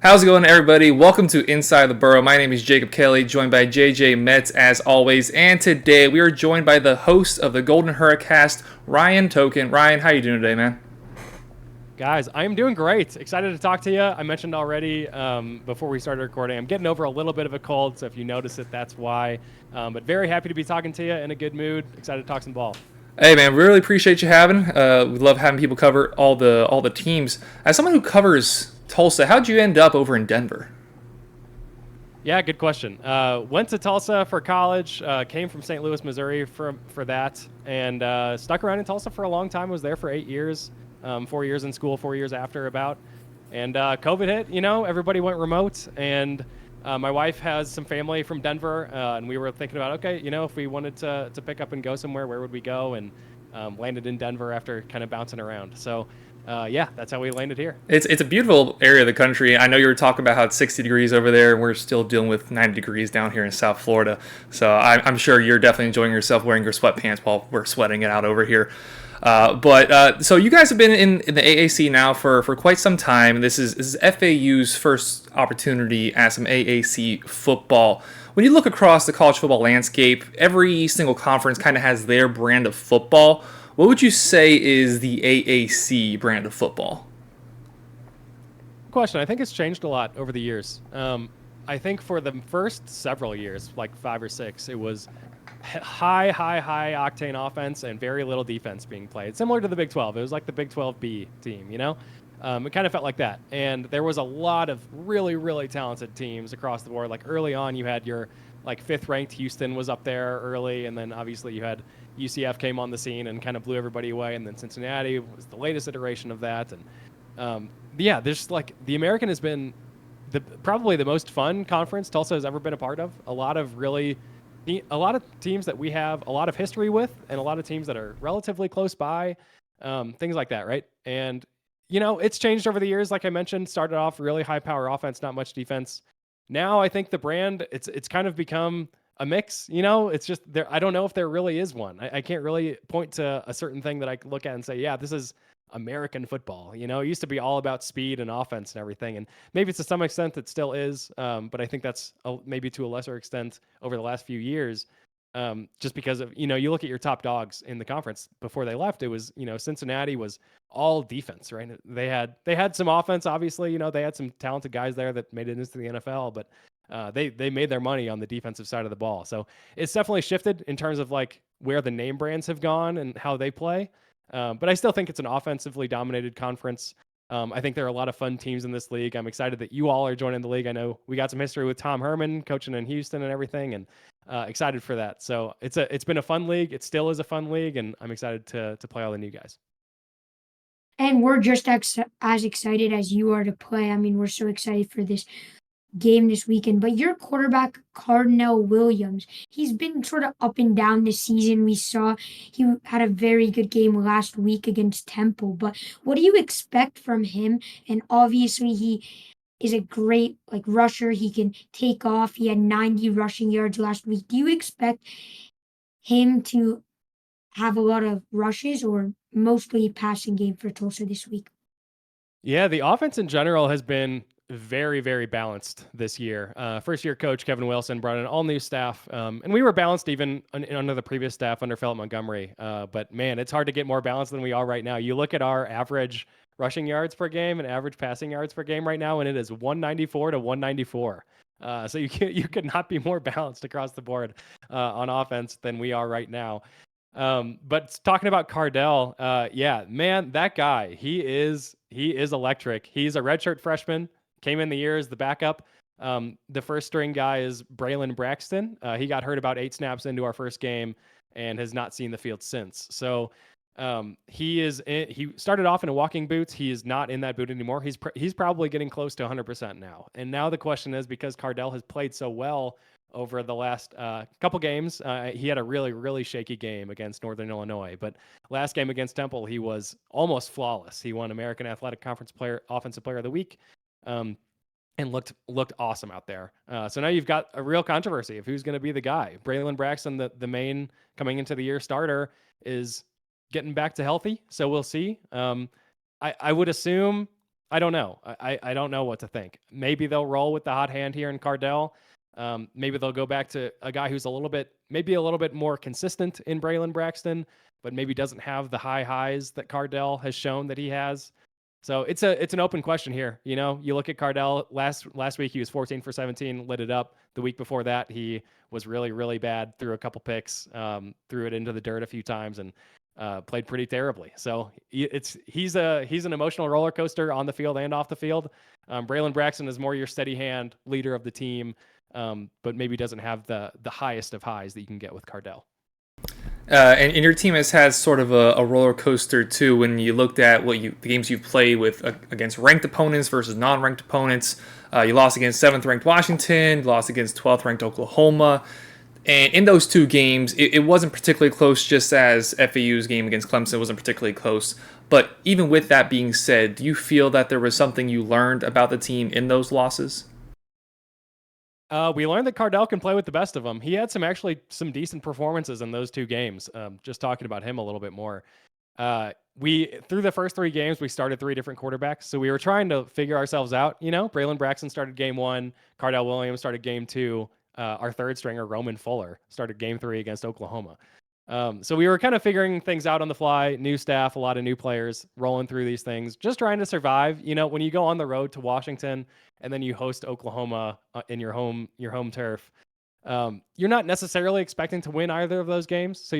How's it going, everybody? Welcome to Inside the Burrow. My name is Jacob Kelly, joined by JJ Metz as always, and today we are joined by the host of the Golden Hurricast, Ryan Token. Ryan, how you doing today, man? Guys, I am doing great. Excited to talk to you. I mentioned already before we started recording, I'm getting over a little bit of a cold, so if you notice it, that's why. But very happy to be talking to you, in a good mood. Excited to talk some ball. Hey, man, really appreciate you having. We love having people cover all the teams. As someone who covers Tulsa, how'd you end up over in Denver? Yeah, good question. Went to Tulsa for college. Came from St. Louis, Missouri for that, and stuck around in Tulsa for a long time. Was there for 8 years, 4 years in school, 4 years after about. And COVID hit. Everybody went remote, and my wife has some family from Denver, and we were thinking about, okay, if we wanted to pick up and go somewhere, where would we go? And landed in Denver after kind of bouncing around. So yeah, that's how we landed here. It's a beautiful area of the country. I know you were talking about how it's 60 degrees over there, and we're still dealing with 90 degrees down here in South Florida. So I'm sure you're definitely enjoying yourself wearing your sweatpants while we're sweating it out over here. So you guys have been in the AAC now for quite some time. This is FAU's first opportunity at some AAC football. When you look across the college football landscape, every single conference kind of has their brand of football. What would you say is the AAC brand of football? Question. I think it's changed a lot over the years. I think for the first several years, like 5 or 6, it was high octane offense and very little defense being played. Similar to the Big 12. It was like the Big 12B team. It kind of felt like that. And there was a lot of really, really talented teams across the board. Like early on, you had your like fifth ranked Houston was up there early. And then obviously you had UCF came on the scene and kind of blew everybody away. And then Cincinnati was the latest iteration of that. And yeah, there's like the American has been probably the most fun conference Tulsa has ever been a part of. A lot of teams that we have a lot of history with, and a lot of teams that are relatively close by, things like that, right? And it's changed over the years. Like I mentioned, started off really high power offense, not much defense. Now I think the brand it's kind of become a mix. It's just there. I don't know if there really is one. I can't really point to a certain thing that I could look at and say, yeah, this is American football. It used to be all about speed and offense and everything, and maybe to some extent it still is. But I think that's maybe to a lesser extent over the last few years. Just because of you look at your top dogs in the conference before they left, it was Cincinnati was all defense, right? They had some offense, obviously. They had some talented guys there that made it into the NFL, but they made their money on the defensive side of the ball. So it's definitely shifted in terms of like where the name brands have gone and how they play. But I still think it's an offensively dominated conference. I think there are a lot of fun teams in this league. I'm excited that you all are joining the league. I know we got some history with Tom Herman coaching in Houston and everything, and excited for that. So it's been a fun league. It still is a fun league, and I'm excited to play all the new guys. And we're just as excited as you are to play. I mean, we're so excited for this game this weekend. But your quarterback, Cardinal Williams, he's been sort of up and down this season. We saw he had a very good game last week against Temple. But what do you expect from him? And obviously, he is a great rusher. He can take off. He had 90 rushing yards last week. Do you expect him to have a lot of rushes or mostly passing game for Tulsa this week? Yeah, the offense in general has been very, very balanced this year. First year coach Kevin Wilson brought in all new staff, and we were balanced even under the previous staff under Philip Montgomery. But man, it's hard to get more balanced than we are right now. You look at our average rushing yards per game and average passing yards per game right now, and it is 194 to 194. So you could not be more balanced across the board on offense than we are right now. But talking about Cardell, yeah, man, that guy, he is electric. He's a redshirt freshman, came in the year as the backup. The first string guy is Braylon Braxton. He got hurt about 8 snaps into our first game and has not seen the field since. So he started off in a walking boots. He is not in that boot anymore. He's probably getting close to 100% now. And now the question is, because Cardell has played so well over the last couple games, he had a really, really shaky game against Northern Illinois. But last game against Temple, he was almost flawless. He won American Athletic Conference Offensive Player of the Week, and looked awesome out there. So now you've got a real controversy of who's going to be the guy. Braylon Braxton, the main coming into the year starter, is getting back to healthy, so we'll see. I would assume I don't know. I don't know what to think. Maybe they'll roll with the hot hand here in Cardell. Maybe they'll go back to a guy who's maybe a little bit more consistent in Braylon Braxton, but maybe doesn't have the high highs that Cardell has shown that he has. So it's an open question here. You know, you look at Cardell last week, he was 14 for 17, lit it up. The week before that, he was really, really bad, threw a couple picks, threw it into the dirt a few times, and played pretty terribly. So he's an emotional roller coaster on the field and off the field. Braylon Braxton is more your steady hand leader of the team, but maybe doesn't have the highest of highs that you can get with Cardell. And your team has had sort of a roller coaster too. When you looked at the games you've played with against ranked opponents versus non-ranked opponents, you lost against 7th ranked Washington, you lost against 12th ranked Oklahoma, and in those two games, it wasn't particularly close. Just as FAU's game against Clemson wasn't particularly close. But even with that being said, do you feel that there was something you learned about the team in those losses? We learned that Cardell can play with the best of them. He had some decent performances in those two games. Just talking about him a little bit more. We through the first 3 games, we started 3 different quarterbacks, so we were trying to figure ourselves out. You know, Braylon Braxton started game 1, Cardell Williams started game 2. Our third stringer, Roman Fuller, started game 3 against Oklahoma. So we were kind of figuring things out on the fly, new staff, a lot of new players rolling through these things, just trying to survive. You know, when you go on the road to Washington and then you host Oklahoma in your home turf, you're not necessarily expecting to win either of those games. So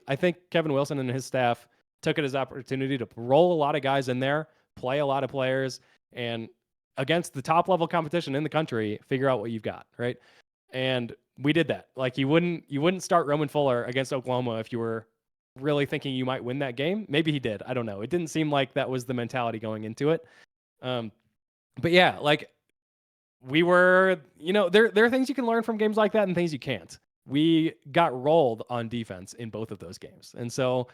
I think Kevin Wilson and his staff took it as opportunity to roll a lot of guys in there, play a lot of players, and against the top level competition in the country, figure out what you've got, right? And we did that. Like you wouldn't start Roman Fuller against Oklahoma if you were really thinking you might win that game. Maybe he did. I don't know. It didn't seem like that was the mentality going into it. But yeah, like we were, there are things you can learn from games like that and things you can't. We got rolled on defense in both of those games. And so,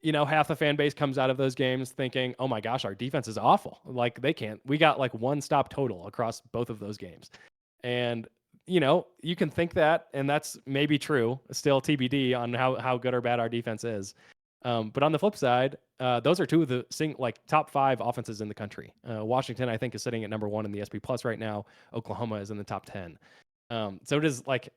half the fan base comes out of those games thinking, oh my gosh, our defense is awful. Like we got like 1 stop total across both of those games. And you can think that, and that's maybe true. Still TBD on how good or bad our defense is. But on the flip side, those are 2 of the top 5 offenses in the country. Washington, I think, is sitting at number 1 in the SP Plus right now. Oklahoma is in the top 10. So it is like,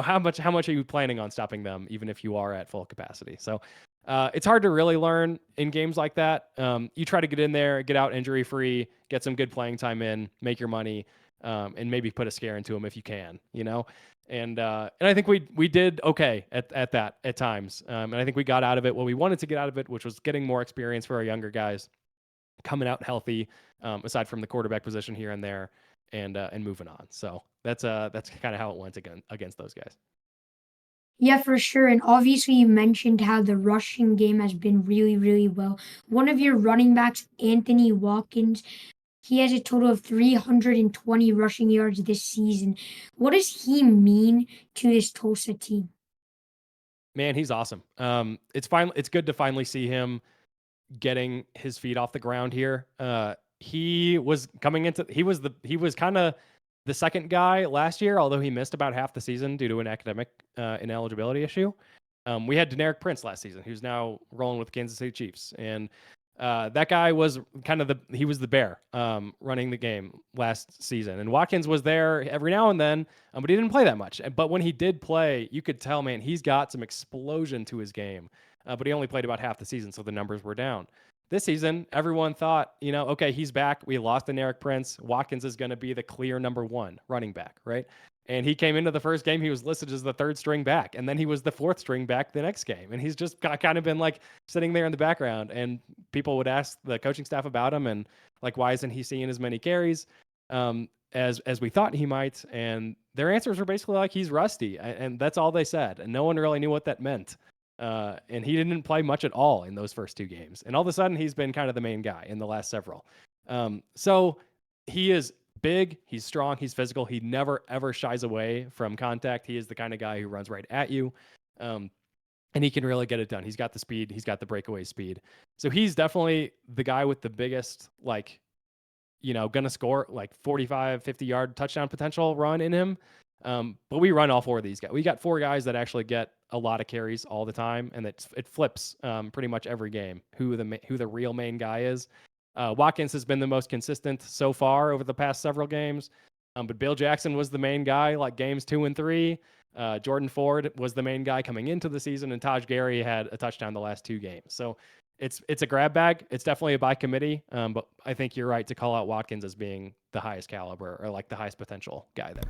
how much are you planning on stopping them, even if you are at full capacity? So it's hard to really learn in games like that. You try to get in there, get out injury free, get some good playing time in, make your money. And maybe put a scare into them if you can, and I think we did okay at that at times. And I think we got out of it what we wanted to get out of it, which was getting more experience for our younger guys, coming out healthy, aside from the quarterback position here and there, and moving on. So that's kind of how it went against those guys. Yeah, for sure. And obviously, you mentioned how the rushing game has been really, really well. One of your running backs, Anthony Watkins, he has a total of 320 rushing yards this season. What does he mean to this Tulsa team? Man, he's awesome. It's good to finally see him getting his feet off the ground here. He was kind of the second guy last year, although he missed about half the season due to an academic ineligibility issue. We had Deneric Prince last season, who's now rolling with Kansas City Chiefs, and that guy was he was the bear running the game last season. And Watkins was there every now and then, but he didn't play that much. But when he did play, you could tell, man, he's got some explosion to his game. But he only played about half the season, so the numbers were down. This season, everyone thought, okay, he's back. We lost to Eric Prince. Watkins is going to be the clear number 1 running back, right? And he came into the first game, he was listed as the 3rd string back, and then he was the 4th string back the next game. And he's just kind of been like sitting there in the background, and people would ask the coaching staff about him and like, why isn't he seeing as many carries as we thought he might? And their answers were basically like, he's rusty, and that's all they said. And no one really knew what that meant. And he didn't play much at all in those first 2 games. And all of a sudden, he's been kind of the main guy in the last several. So he is big, he's strong, he's physical. He never, ever shies away from contact. He is the kind of guy who runs right at you. And he can really get it done. He's got the speed. He's got the breakaway speed. So he's definitely the guy with the biggest, going to score like 45, 50-yard touchdown potential run in him. But we run all 4 of these guys. We got 4 guys that actually get a lot of carries all the time, and it flips pretty much every game who the real main guy is. Watkins has been the most consistent so far over the past several games. But Bill Jackson was the main guy, like games 2 and 3. Jordan Ford was the main guy coming into the season, and Taj Gary had a touchdown the last 2 games. So it's a grab bag. It's definitely a by committee. But I think you're right to call out Watkins as being the highest caliber or like the highest potential guy there.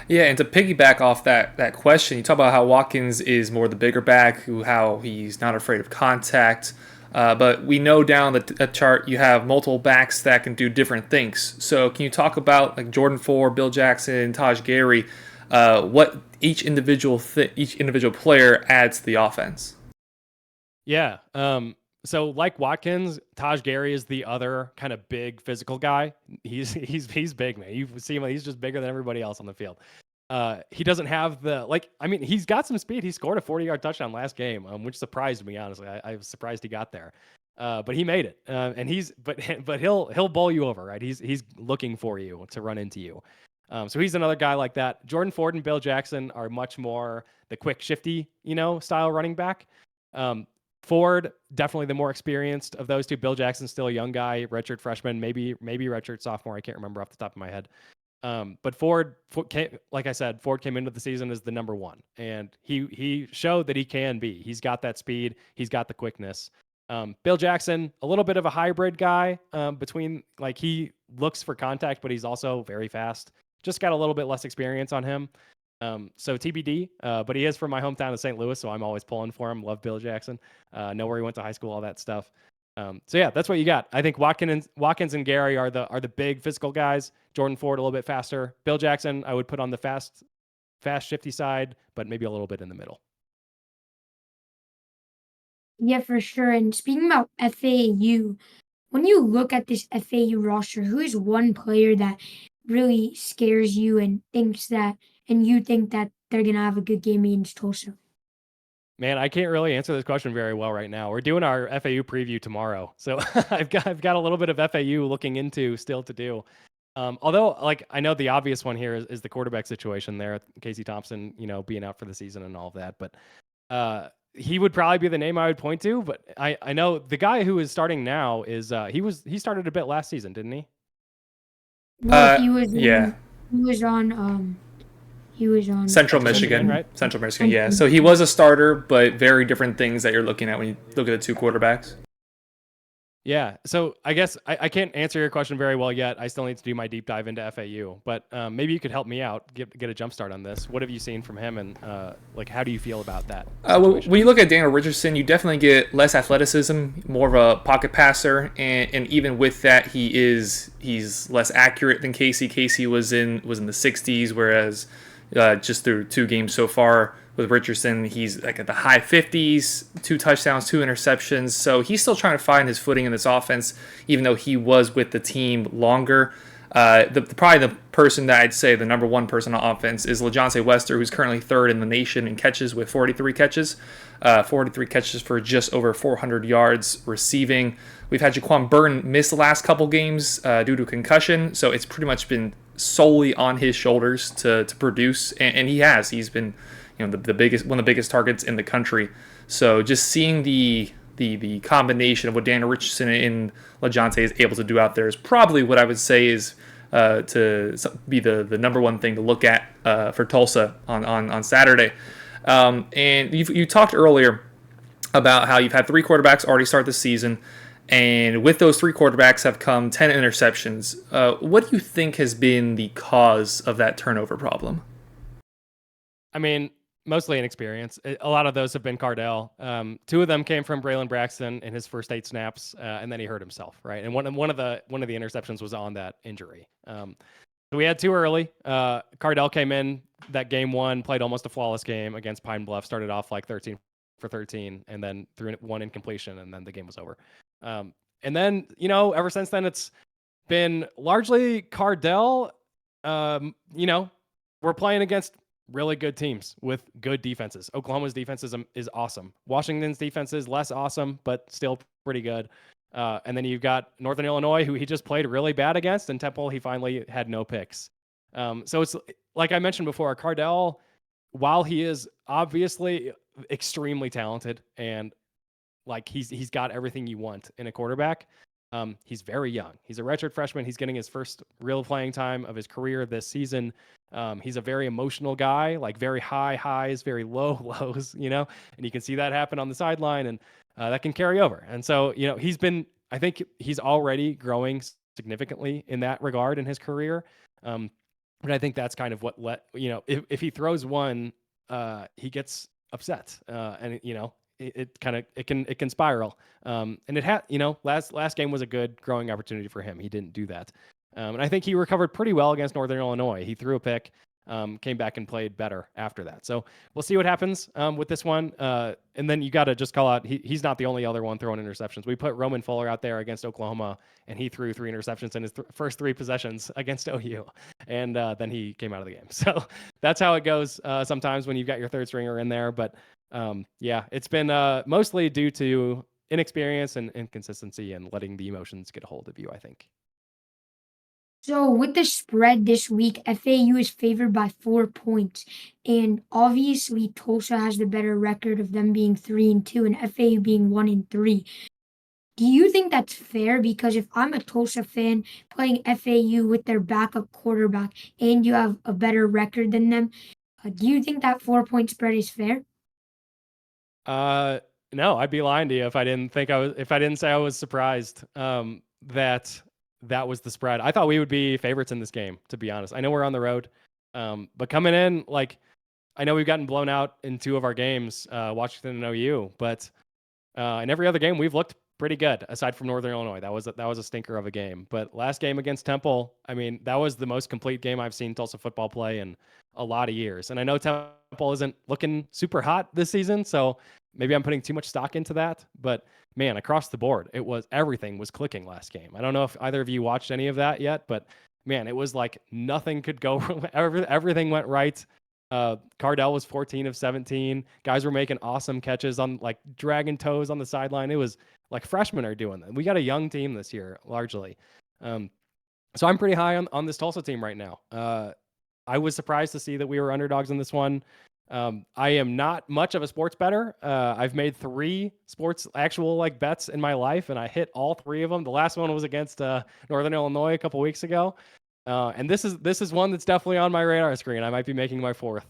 Yeah, and to piggyback off that question, you talk about how Watkins is more the bigger back, how he's not afraid of contact. But we know down the chart you have multiple backs that can do different things. So can you talk about like Jordan Ford, Bill Jackson, Taj Gary, what each individual player adds to the offense? Yeah. So like Watkins, Taj Gary is the other kind of big physical guy. He's big, man. You see him; he's just bigger than everybody else on the field. He doesn't have he's got some speed. He scored a 40-yard touchdown last game, which surprised me, honestly. I was surprised he got there. But he made it. And but he'll bowl you over, right? He's looking for you to run into you. So he's another guy like that. Jordan Ford and Bill Jackson are much more the quick, shifty, style running back. Ford, definitely the more experienced of those two. Bill Jackson's still a young guy, redshirt freshman, maybe redshirt sophomore. I can't remember off the top of my head. But Ford came, like I said, Ford came into the season as the number 1, and he showed that he can be. He's got that speed. He's got the quickness. Bill Jackson, a little bit of a hybrid guy, between like he looks for contact, but he's also very fast. Just got a little bit less experience on him. So TBD, but he is from my hometown of St. Louis, so I'm always pulling for him. Love Bill Jackson. Know where he went to high school, all that stuff. So yeah, that's what you got. I think Watkins and Gary are the big physical guys. Jordan Ford a little bit faster. Bill Jackson I would put on the fast shifty side, but maybe a little bit in the middle. Yeah, for sure. And speaking about FAU, when you look at this FAU roster, who is one player that really scares you and you think that they're gonna have a good game against Tulsa? Man, I can't really answer this question very well right now. We're doing our FAU preview tomorrow, so I've got a little bit of FAU looking into still to do. Although, like, I know the obvious one here is the quarterback situation there, Casey Thompson, being out for the season and all of that. But he would probably be the name I would point to. But I know the guy who is starting now is he started a bit last season, didn't he? No, Yeah. He was on Central Michigan, right? Central Michigan, yeah. So he was a starter, but very different things that you're looking at when you look at the two quarterbacks. Yeah, so I guess I can't answer your question very well yet. I still need to do my deep dive into FAU, but maybe you could help me out, get a jump start on this. What have you seen from him, and how do you feel about that? Well, when you look at Daniel Richardson, you definitely get less athleticism, more of a pocket passer, and even with that, he's less accurate than Casey. Casey was in the 60s, whereas just through 2 games so far with Richardson, he's like at the high 50s, 2 touchdowns, 2 interceptions. So he's still trying to find his footing in this offense, even though he was with the team longer. Probably the person that I'd say the number 1 person on offense is LaJohnsay Wester, who's currently 3rd in the nation in catches with 43 catches. 43 catches for just over 400 yards receiving. We've had Jaquan Burton miss the last couple games due to concussion, so it's pretty much been solely on his shoulders to produce, and he's been the biggest, one of the biggest targets in the country. So just seeing the combination of what Daniel Richardson and LaJohnsay is able to do out there is probably what I would say is to be the number 1 thing to look at for Tulsa on Saturday. And you talked earlier about how you've had 3 quarterbacks already start the season, and with those 3 quarterbacks have come 10 interceptions. What do you think has been the cause of that turnover problem? I mean, mostly inexperience. A lot of those have been Cardell. 2 of them came from Braylon Braxton in his first 8 snaps, and then he hurt himself, right? And one of the interceptions was on that injury. So we had 2 early. Cardell came in that game 1, played almost a flawless game against Pine Bluff. Started off like 13 for 13, and then threw 1 incompletion, and then the game was over. And then ever since then it's been largely Cardell. We're playing against really good teams with good defenses. Oklahoma's defense is awesome. Washington's defense is less awesome, but still pretty good. And then you've got Northern Illinois, who he just played really bad against, and Temple, he finally had no picks. So it's like I mentioned before, Cardell, while he is obviously extremely talented and like he's got everything you want in a quarterback, He's very young. He's a redshirt freshman. He's getting his first real playing time of his career this season. He's a very emotional guy, like very high highs, very low lows, and you can see that happen on the sideline, and that can carry over. And so, I think he's already growing significantly in that regard in his career. But I think that's kind of what if he throws one, he gets upset, and it can spiral. And it had, last game was a good growing opportunity for him. He didn't do that. And I think he recovered pretty well against Northern Illinois. He threw a pick, came back and played better after that. So we'll see what happens with this one. And then you got to just call out, he's not the only other one throwing interceptions. We put Roman Fuller out there against Oklahoma, and he threw 3 interceptions in his first 3 possessions against OU. And then he came out of the game. So that's how it goes sometimes when you've got your third stringer in there. But yeah, it's been mostly due to inexperience and inconsistency and letting the emotions get a hold of you, I think. So with the spread this week, FAU is favored by 4 points. And obviously Tulsa has the better record of them being 3-2 and FAU being 1-3. Do you think that's fair? Because if I'm a Tulsa fan playing FAU with their backup quarterback and you have a better record than them, do you think that 4-point spread is fair? No, I'd be lying to you if I didn't say I was surprised that was the spread. I thought we would be favorites in this game, to be honest. I know we're on the road, but coming in, like, I know we've gotten blown out in 2 of our games, Washington and OU, but in every other game we've looked pretty good, aside from Northern Illinois. That was a stinker of a game. But last game against Temple, I mean, that was the most complete game I've seen Tulsa football play in a lot of years. And I know Temple isn't looking super hot this season, so maybe I'm putting too much stock into that. But man, across the board, everything was clicking last game. I don't know if either of you watched any of that yet, but man, it was like nothing could go. Everything went right. Cardell was 14 of 17. Guys were making awesome catches on like dragging toes on the sideline. It was like freshmen are doing that. We got a young team this year, largely. So I'm pretty high on this Tulsa team right now. I was surprised to see that we were underdogs in this one. I am not much of a sports bettor. I've made 3 sports actual like bets in my life, and I hit all 3 of them. The last one was against Northern Illinois a couple weeks ago. And this is one that's definitely on my radar screen. I might be making my 4th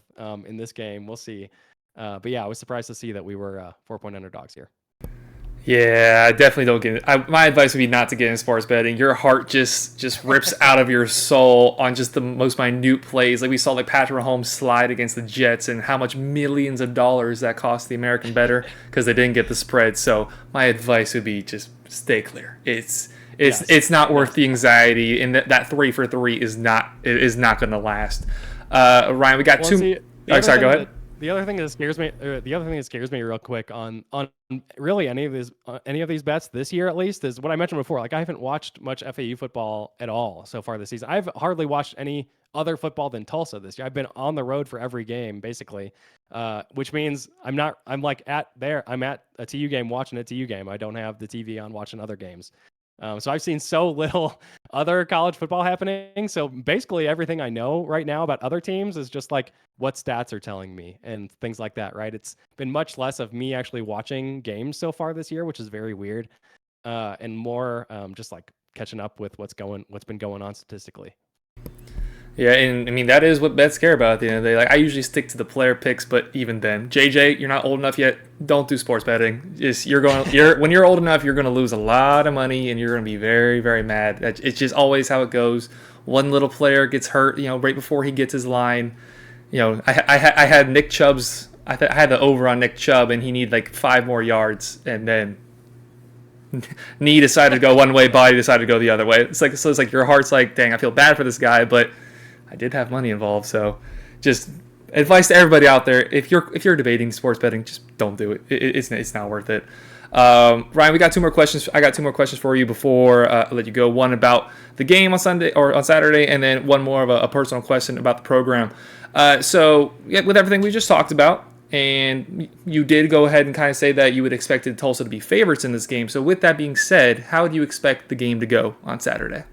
in this game. We'll see. But yeah, I was surprised to see that we were 4-point underdogs here. Yeah, I definitely don't get it. My advice would be not to get in sports betting. Your heart just rips out of your soul on just the most minute plays. Like we saw like Patrick Mahomes slide against the Jets and how much millions of dollars that cost the American bettor because they didn't get the spread. So my advice would be just stay clear. It's not worth the anxiety, and that 3 for 3 is not going to last. Ryan, we got 2. Sorry, go ahead. The other thing that scares me real quick on really any of these bets this year, at least, is what I mentioned before. Like I haven't watched much FAU football at all so far this season. I've hardly watched any other football than Tulsa this year. I've been on the road for every game basically, which means I'm at a TU game watching a TU game. I don't have the TV on watching other games. So I've seen so little other college football happening. So basically everything I know right now about other teams is just like what stats are telling me and things like that, right? It's been much less of me actually watching games so far this year, which is very weird, and more just like catching up with what's been going on statistically. Yeah, and I mean that is what bets care about at the end of the day. Like I usually stick to the player picks, but even then, JJ, you're not old enough yet. Don't do sports betting. When you're old enough, you're going to lose a lot of money, and you're going to be very, very mad. It's just always how it goes. One little player gets hurt, right before he gets his line. I had Nick Chubb's. I had the over on Nick Chubb, and he needed like 5 more yards, and then knee decided to go one way, body decided to go the other way. It's like your heart's like, dang, I feel bad for this guy, but I did have money involved, so just advice to everybody out there: if you're debating sports betting, just don't do it. It's not worth it. Ryan, we got 2 more questions. I got 2 more questions for you before I let you go. One about the game on Sunday or on Saturday, and then one more of a personal question about the program. So yeah, with everything we just talked about, and you did go ahead and kind of say that you would expected Tulsa to be favorites in this game. So with that being said, how do you expect the game to go on Saturday?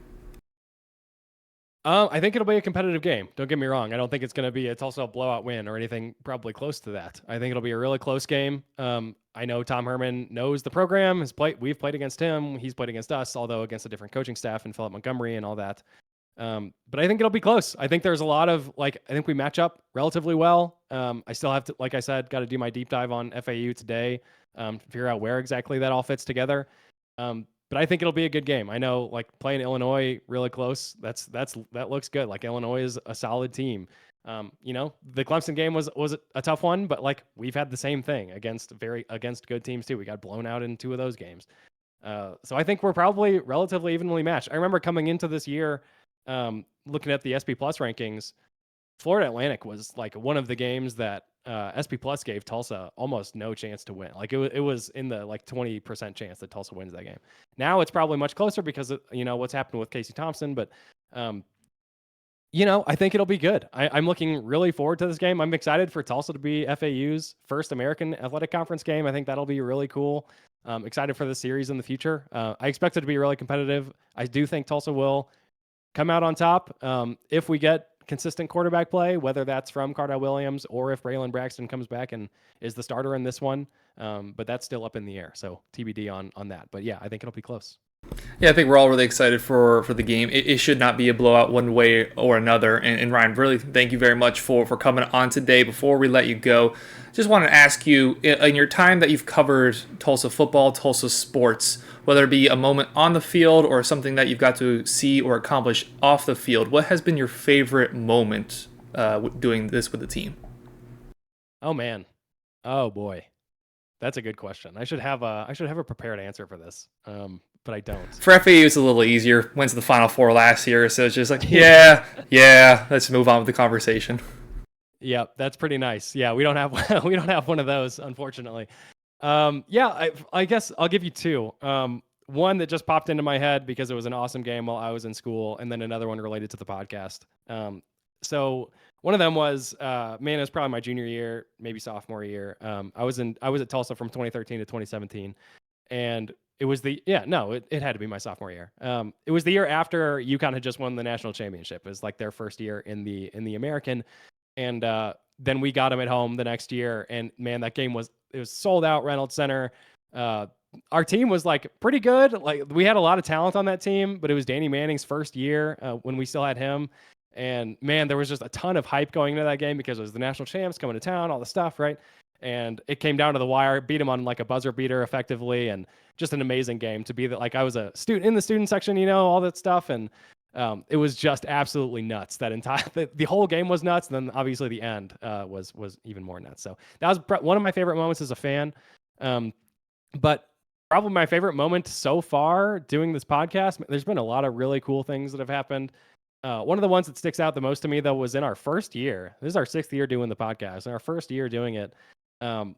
I think it'll be a competitive game. Don't get me wrong. I don't think it's going to be a Tulsa blowout win or anything probably close to that. I think it'll be a really close game. I know Tom Herman knows the program. We've played against him. He's played against us, although against a different coaching staff and Philip Montgomery and all that. But I think it'll be close. I think there's a lot of I think we match up relatively well. I still have to, like I said, got to do my deep dive on FAU today, figure out where exactly that all fits together. But I think it'll be a good game. I know playing Illinois really close. That looks good. Illinois is a solid team. The Clemson game was a tough one, but we've had the same thing against good teams too. We got blown out in 2 of those games. So I think we're probably relatively evenly matched. I remember coming into this year, looking at the SP Plus rankings, Florida Atlantic was one of the games that SP Plus gave Tulsa almost no chance to win. It was in the 20% chance that Tulsa wins that game. Now it's probably much closer because of, what's happened with Casey Thompson, but I think it'll be good. I'm looking really forward to this game. I'm excited for Tulsa to be FAU's first American Athletic Conference game. I think that'll be really cool. Excited for the series in the future. I expect it to be really competitive. I do think Tulsa will come out on top if we get consistent quarterback play, whether that's from Cardell Williams or if Braylon Braxton comes back and is the starter in this one. But that's still up in the air. So TBD on that. But yeah, I think it'll be close. Yeah, I think we're all really excited for the game. It should not be a blowout one way or another. And Ryan, really thank you very much for coming on today. Before we let you go, just want to ask you, in your time that you've covered Tulsa football, Tulsa sports, whether it be a moment on the field or something that you've got to see or accomplish off the field, what has been your favorite moment doing this with the team? Oh, man. Oh, boy. That's a good question. I should have a prepared answer for this. But I don't. For FAU, it's a little easier. Went to the Final Four last year, so it's just yeah. Let's move on with the conversation. Yeah, that's pretty nice. Yeah, we don't have one of those, unfortunately. I guess I'll give you 2. One that just popped into my head because it was an awesome game while I was in school, and then another one related to the podcast. So one of them was, it was probably my junior year, maybe sophomore year. I was at Tulsa from 2013 to 2017, and it was it had to be my sophomore year. It was the year after UConn had just won the national championship. It was their first year in the American, and then we got them at home the next year. And man, that game was sold out, Reynolds Center. Our team was pretty good. We had a lot of talent on that team, but it was Danny Manning's first year when we still had him. And man, there was just a ton of hype going into that game because it was the national champs coming to town, all the stuff, right? And it came down to the wire, beat him on a buzzer beater effectively, and just an amazing game to be that. I was a student in the student section, all that stuff, and it was just absolutely nuts. That entire the whole game was nuts, and then obviously the end was even more nuts. So that was one of my favorite moments as a fan. But probably my favorite moment so far doing this podcast. There's been a lot of really cool things that have happened. One of the ones that sticks out the most to me, though, was in our first year. This is our 6th year doing the podcast. In our first year doing it,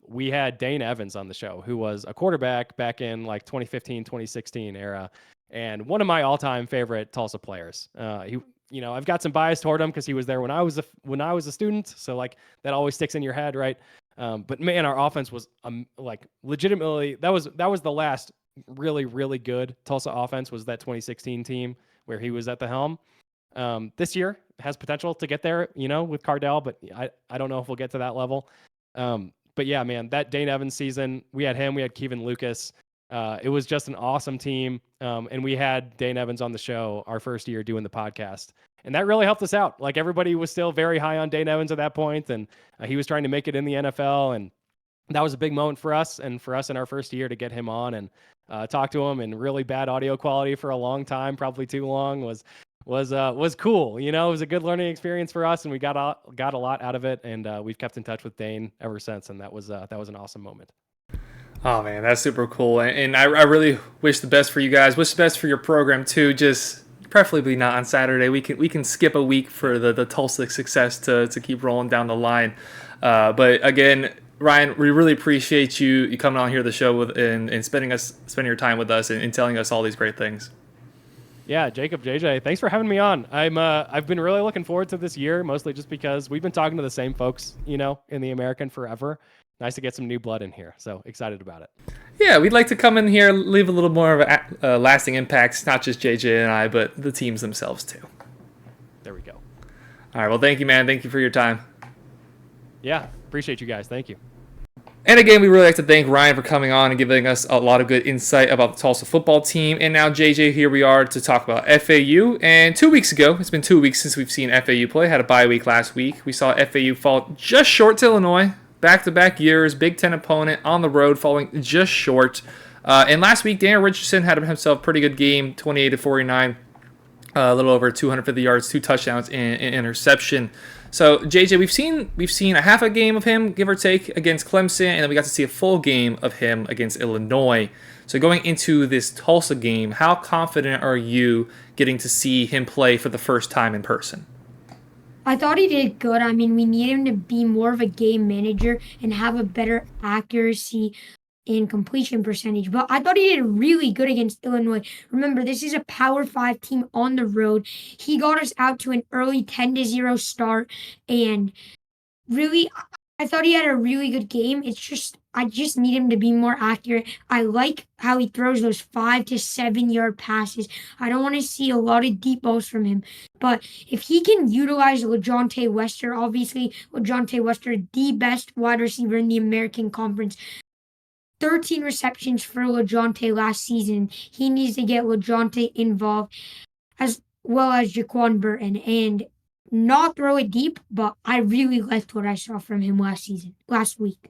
we had Dane Evans on the show, who was a quarterback back in 2015, 2016 era, and one of my all-time favorite Tulsa players. I've got some bias toward him because he was there when I was a student, so that always sticks in your head, right? But man, our offense was legitimately that was the last really, really good Tulsa offense, was that 2016 team where he was at the helm. This year has potential to get there, with Cardell, but I don't know if we'll get to that level. But yeah, man, that Dane Evans season, we had him, we had Kevin Lucas. It was just an awesome team. And we had Dane Evans on the show our first year doing the podcast. And that really helped us out. Everybody was still very high on Dane Evans at that point, and he was trying to make it in the NFL. And that was a big moment for us in our first year to get him on and talk to him in really bad audio quality for a long time, probably too long, was cool. It was a good learning experience for us, and we got a lot out of it. And we've kept in touch with Dane ever since. And that was an awesome moment. Oh man, that's super cool. And I really wish the best for you guys. Wish the best for your program too. Just preferably not on Saturday. We can skip a week for the Tulsa success to keep rolling down the line. But again, Ryan, we really appreciate you coming on here to the show and spending your time with us and telling us all these great things. Yeah, Jacob, JJ, thanks for having me on. I've been really looking forward to this year, mostly just because we've been talking to the same folks, in the American forever. Nice to get some new blood in here. So excited about it. Yeah, we'd like to come in here, leave a little more of a lasting impact, not just JJ and I, but the teams themselves too. There we go. All right, well, thank you, man. Thank you for your time. Yeah, appreciate you guys. Thank you. And again, we really like to thank Ryan for coming on and giving us a lot of good insight about the Tulsa football team. And now, JJ, here we are to talk about FAU. And 2 weeks ago, it's been 2 weeks since we've seen FAU play. Had a bye week last week. We saw FAU fall just short to Illinois. Back-to-back years, Big Ten opponent on the road, falling just short. And last week, Daniel Richardson had himself a pretty good game, 28-49. A little over 250 yards, 2 touchdowns, and an interception. So JJ, we've seen a half a game of him, give or take, against Clemson, and then we got to see a full game of him against Illinois. So going into this Tulsa game, how confident are you getting to see him play for the first time in person? I thought he did good. I mean, we need him to be more of a game manager and have a better accuracy in completion percentage. But I thought he did really good against Illinois. Remember, this is a Power 5 team on the road. He got us out to an early 10-0 start, and really, I thought he had a really good game. I just need him to be more accurate. I like how he throws those 5 to 7 yard passes. I don't want to see a lot of deep balls from him. But if he can utilize LaJohntay Wester, obviously LaJohntay Wester, the best wide receiver in the American Conference, 13 receptions for LaJohntay last season. He needs to get LaJohntay involved as well as Jaquan Burton and not throw it deep, but I really liked what I saw from him last week.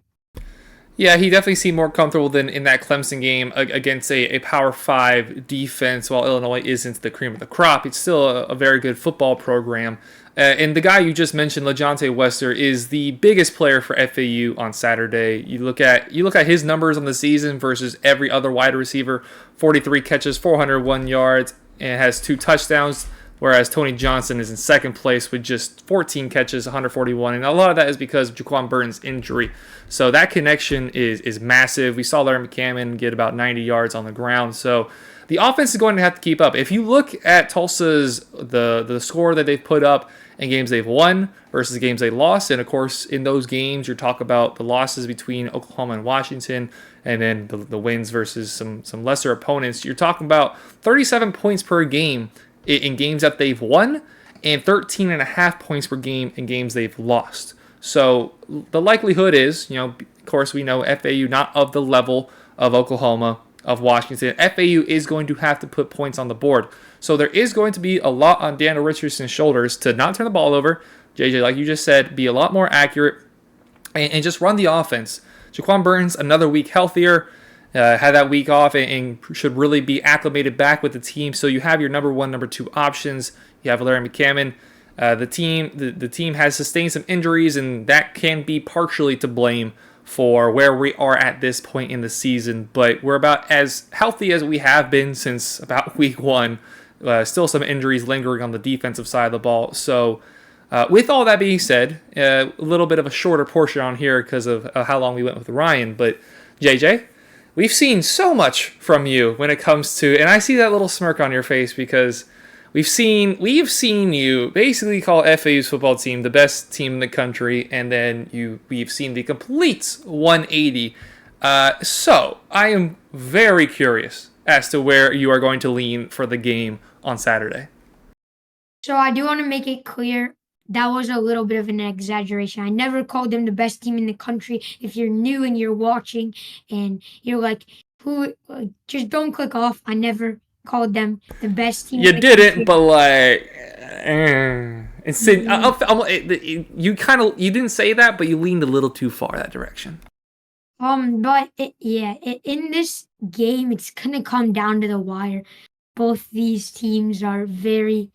Yeah, he definitely seemed more comfortable than in that Clemson game against a Power 5 defense. While Illinois isn't the cream of the crop, it's still a very good football program. And the guy you just mentioned, LaJohntay Wester, is the biggest player for FAU on Saturday. You look at his numbers on the season versus every other wide receiver: 43 catches, 401 yards, and has 2 touchdowns. Whereas Tony Johnson is in second place with just 14 catches, 141. And a lot of that is because of Jaquan Burton's injury. So that connection is massive. We saw Larry McCammon get about 90 yards on the ground. So the offense is going to have to keep up. If you look at Tulsa's, the score that they've put up in games they've won versus games they lost, and of course in those games you're talking about the losses between Oklahoma and Washington, and then the wins versus some lesser opponents, you're talking about 37 points per game in games that they've won, and 13.5 points per game in games they've lost. So the likelihood is, of course we know FAU not of the level of Oklahoma, of Washington. FAU is going to have to put points on the board. So there is going to be a lot on Daniel Richardson's shoulders to not turn the ball over. JJ, like you just said, be a lot more accurate and just run the offense. Jaquan Burton's another week healthier. Had that week off and should really be acclimated back with the team. So you have your number 1, number 2 options. You have Larry McCammon. The team has sustained some injuries, and that can be partially to blame for where we are at this point in the season. But we're about as healthy as we have been since about week 1. Still some injuries lingering on the defensive side of the ball. So with all that being said, a little bit of a shorter portion on here because of how long we went with Ryan. But JJ, we've seen so much from you when it comes to, and I see that little smirk on your face because we've seen you basically call FAU's football team the best team in the country, and then we've seen the complete 180. So I am very curious as to where you are going to lean for the game on Saturday. So I do want to make it clear that was a little bit of an exaggeration. I never called them the best team in the country. If you're new and you're watching and you're like, who, just don't click off. I never called them the best team. You didn't, but like, you didn't say that, but you leaned a little too far that direction. But in this game, it's gonna come down to the wire. Both these teams are very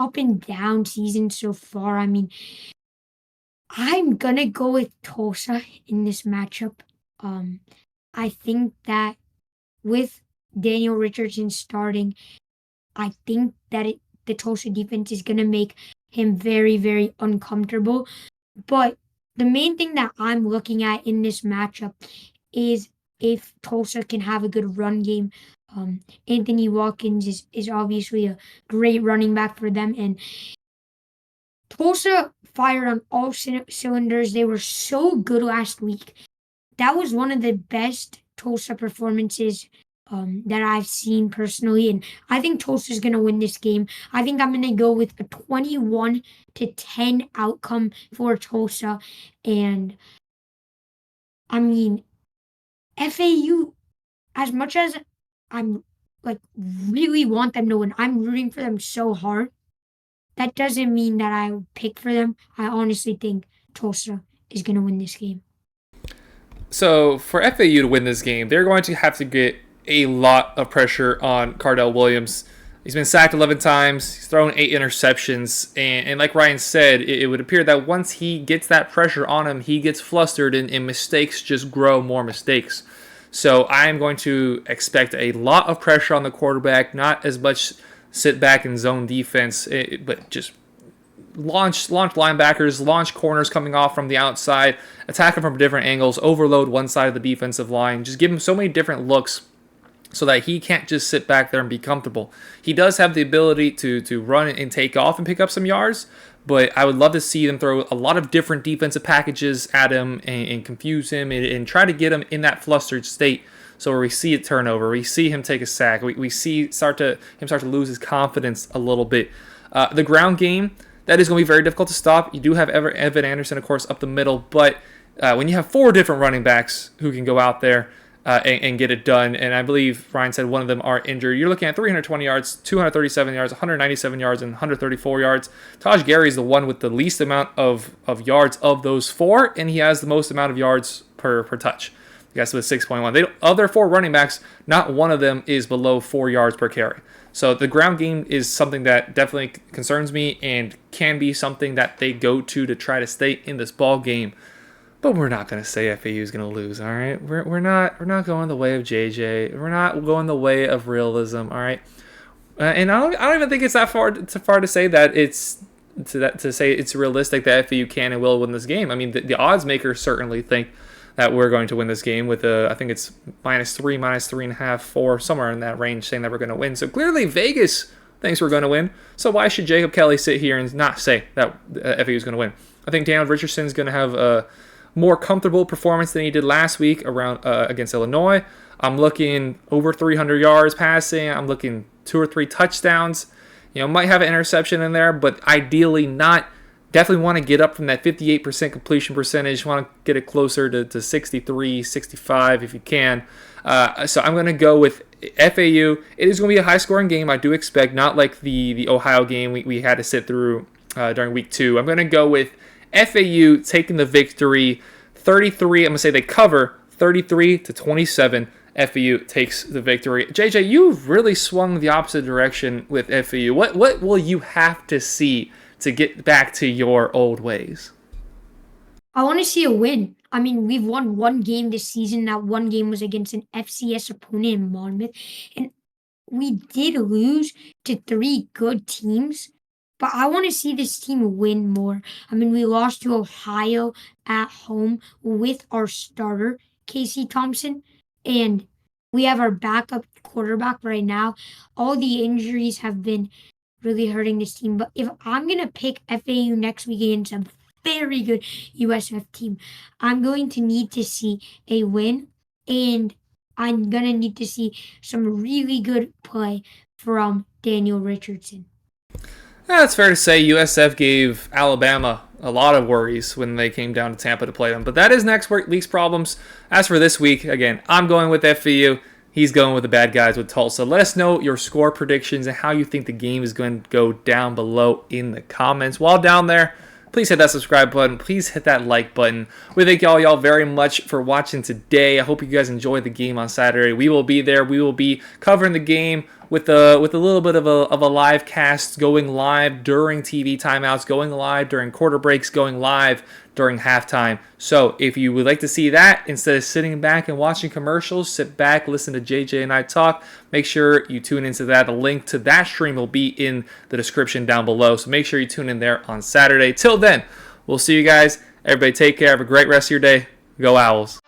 up and down season so far. I mean, I'm gonna go with Tulsa in this matchup. I think that with Daniel Richardson starting, I think that the Tulsa defense is gonna make him very, very uncomfortable. But the main thing that I'm looking at in this matchup is if Tulsa can have a good run game. Anthony Watkins is obviously a great running back for them, and Tulsa fired on all cylinders. They were so good last week. That was one of the best Tulsa performances that I've seen personally, and I think Tulsa's going to win this game. I think I'm going to go with a 21-10 outcome for Tulsa, and I mean, FAU, as much as I'm like really want them to win, I'm rooting for them so hard. That doesn't mean that I would pick for them. I honestly think Tulsa is going to win this game. So for FAU to win this game, they're going to have to get a lot of pressure on Cardell Williams. He's been sacked 11 times. He's thrown 8 interceptions. And like Ryan said, it would appear that once he gets that pressure on him, he gets flustered and mistakes just grow more mistakes. So I am going to expect a lot of pressure on the quarterback, not as much sit back and zone defense, but just launch linebackers, launch corners coming off from the outside, attack them from different angles, overload one side of the defensive line, just give him so many different looks so that he can't just sit back there and be comfortable. He does have the ability to run and take off and pick up some yards, but I would love to see them throw a lot of different defensive packages at him and confuse him and try to get him in that flustered state. So where we see a turnover, we see him take a sack, we see him start to lose his confidence a little bit. The ground game, that is going to be very difficult to stop. You do have Evan Anderson, of course, up the middle, but when you have 4 different running backs who can go out there and get it done, and I believe Ryan said one of them are injured, you're looking at 320 yards, 237 yards, 197 yards, and 134 yards. Taj Gary is the one with the least amount of yards of those 4, and he has the most amount of yards per touch. You guys with 6.1. Of their 4 running backs, not one of them is below 4 yards per carry. So the ground game is something that definitely concerns me and can be something that they go to try to stay in this ball game. But we're not going to say FAU is going to lose, all right? We're not going the way of JJ. We're not going the way of realism, all right? And I don't even think it's that far to say that to say it's realistic that FAU can and will win this game. I mean, the odds makers certainly think that we're going to win this game with I think it's -3, -3.5, 4, somewhere in that range, saying that we're going to win. So clearly Vegas thinks we're going to win. So why should Jacob Kelly sit here and not say that FAU is going to win? I think Daniel Richardson is going to have a more comfortable performance than he did last week around against Illinois. I'm looking over 300 yards passing. I'm looking 2 or 3 touchdowns. Might have an interception in there, but ideally not. Definitely want to get up from that 58% completion percentage. Want to get it closer to 63, 65 if you can. So I'm going to go with FAU. It is going to be a high-scoring game, I do expect, not like the Ohio game we had to sit through during week 2. I'm going to go with FAU taking the victory 33. I'm going to say they cover 33-27. FAU takes the victory. JJ, you've really swung the opposite direction with FAU. What will you have to see to get back to your old ways? I want to see a win. I mean, we've won 1 game this season. That 1 game was against an FCS opponent in Monmouth. And we did lose to 3 good teams. But I want to see this team win more. I mean, we lost to Ohio at home with our starter, Casey Thompson. And we have our backup quarterback right now. All the injuries have been really hurting this team. But if I'm going to pick FAU next week against a very good USF team, I'm going to need to see a win. And I'm going to need to see some really good play from Daniel Richardson. It's fair to say USF gave Alabama a lot of worries when they came down to Tampa to play them. But that is next week's problems. As for this week, again, I'm going with FAU. He's going with the bad guys with Tulsa. Let us know your score predictions and how you think the game is going to go down below in the comments. While down there, please hit that subscribe button. Please hit that like button. We thank y'all very much for watching today. I hope you guys enjoyed the game on Saturday. We will be there. We will be covering the game with a little bit of a live cast, going live during TV timeouts, going live during quarter breaks, going live during halftime. So if you would like to see that, instead of sitting back and watching commercials, sit back, listen to JJ and I talk. Make sure you tune into that. A link to that stream will be in the description down below. So make sure you tune in there on Saturday. Till then, we'll see you guys. Everybody take care. Have a great rest of your day. Go Owls.